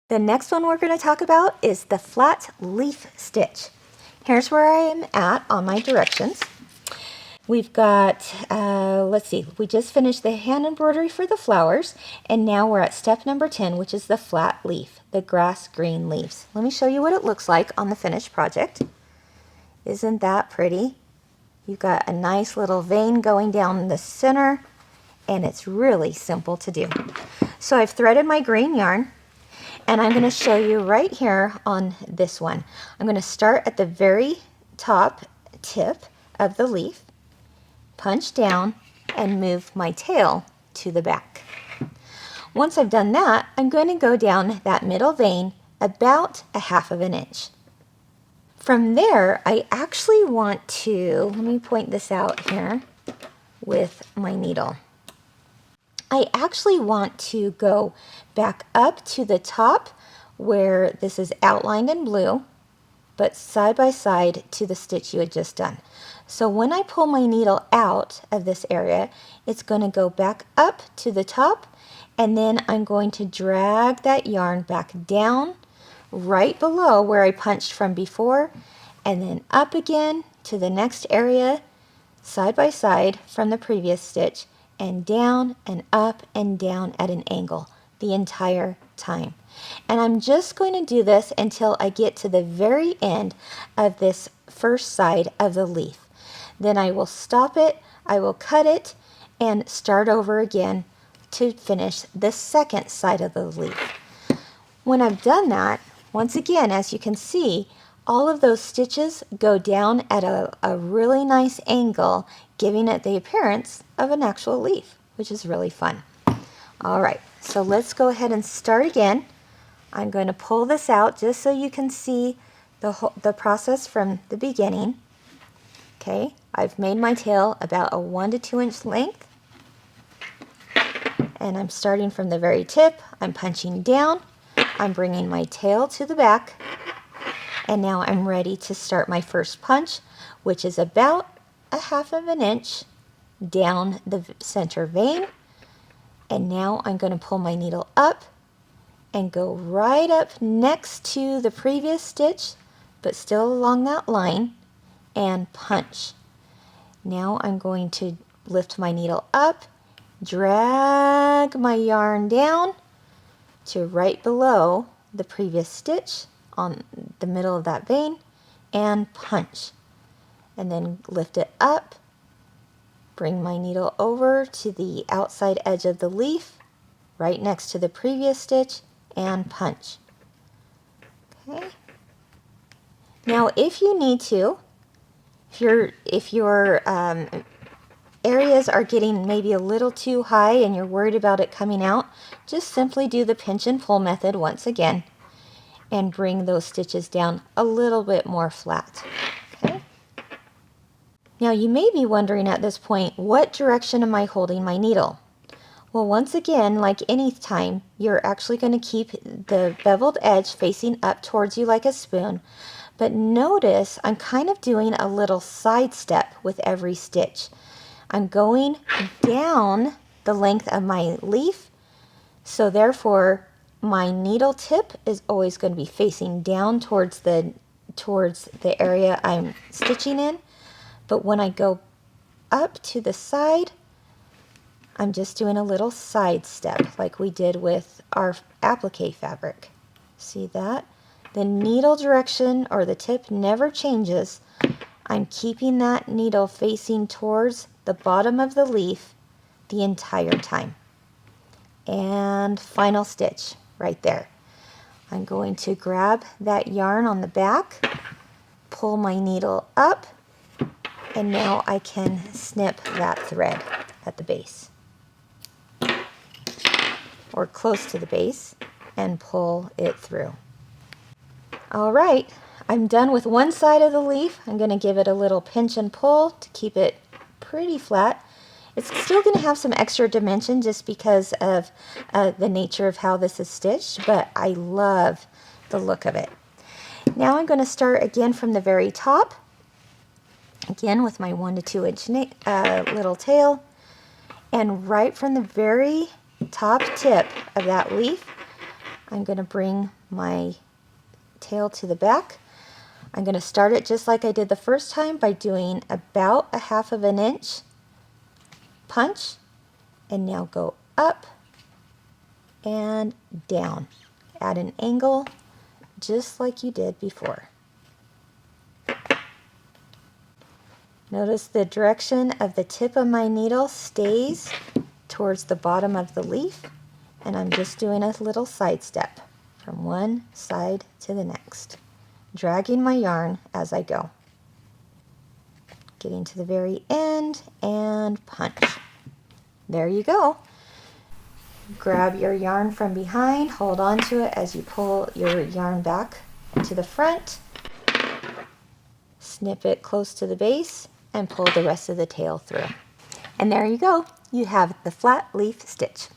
The next one we're going to talk about is the flat leaf stitch. Here's where I am at on my directions. We've got, let's see, we just finished the hand embroidery for the flowers, and now we're at step number 10, which is the flat leaf, the grass green leaves. Let me show you what it looks like on the finished project. Isn't that pretty? You've got a nice little vein going down the center, and it's really simple to do. So I've threaded my green yarn, and I'm going to show you right here on this one. I'm going to start at the very top tip of the leaf, punch down, and move my tail to the back. Once I've done that, I'm going to go down that middle vein about 1/2 inch. From there, I actually want to, let me point this out here with my needle. I actually want to go back up to the top where this is outlined in blue, but side by side to the stitch you had just done. So when I pull my needle out of this area, it's going to go back up to the top, and then I'm going to drag that yarn back down right below where I punched from before, and then up again to the next area side by side from the previous stitch, and down and up and down at an angle the entire time. And I'm just going to do this until I get to the very end of this first side of the leaf. Then I will stop it, I will cut it, and start over again to finish the second side of the leaf. When I've done that, once again, as you can see, all of those stitches go down at a really nice angle, giving it the appearance of an actual leaf, which is really fun. All right, so let's go ahead and start again. I'm going to pull this out just so you can see the process from the beginning. Okay, I've made my tail about a 1 to 2 inch length, and I'm starting from the very tip. I'm punching down, I'm bringing my tail to the back, and now I'm ready to start my first punch, which is about 1/2 inch down the center vein. And now I'm going to pull my needle up and go right up next to the previous stitch, but still along that line, and punch. Now I'm going to lift my needle up, drag my yarn down to right below the previous stitch on the middle of that vein, and punch. And then lift it up, bring my needle over to the outside edge of the leaf, right next to the previous stitch, and punch. Okay. Now, if you need to, if your areas are getting maybe a little too high and you're worried about it coming out, just simply do the pinch and pull method once again, and bring those stitches down a little bit more flat. Okay. Now you may be wondering at this point, what direction am I holding my needle? Well, once again, like any time, you're actually going to keep the beveled edge facing up towards you like a spoon, but notice I'm kind of doing a little side step with every stitch. I'm going down the length of my leaf, so therefore my needle tip is always going to be facing down towards the area I'm stitching in. But when I go up to the side, I'm just doing a little side step like we did with our applique fabric. See that? The needle direction or the tip never changes. I'm keeping that needle facing towards the bottom of the leaf the entire time. And final stitch right there. I'm going to grab that yarn on the back, pull my needle up, and now I can snip that thread at the base, or close to the base, and pull it through. All right, I'm done with one side of the leaf. I'm going to give it a little pinch and pull to keep it pretty flat. It's still going to have some extra dimension just because of the nature of how this is stitched, but I love the look of it. Now I'm going to start again from the very top, again with my 1 to 2 inch little tail, and right from the very top tip of that leaf, I'm going to bring my tail to the back. I'm going to start it just like I did the first time by doing about 1/2 inch punch, and now go up and down at an angle just like you did before. Notice the direction of the tip of my needle stays towards the bottom of the leaf, and I'm just doing a little side step from one side to the next, dragging my yarn as I go. Getting to the very end and punch. There you go. Grab your yarn from behind, hold on to it as you pull your yarn back to the front, snip it close to the base, and pull the rest of the tail through. And there you go. You have the flat leaf stitch.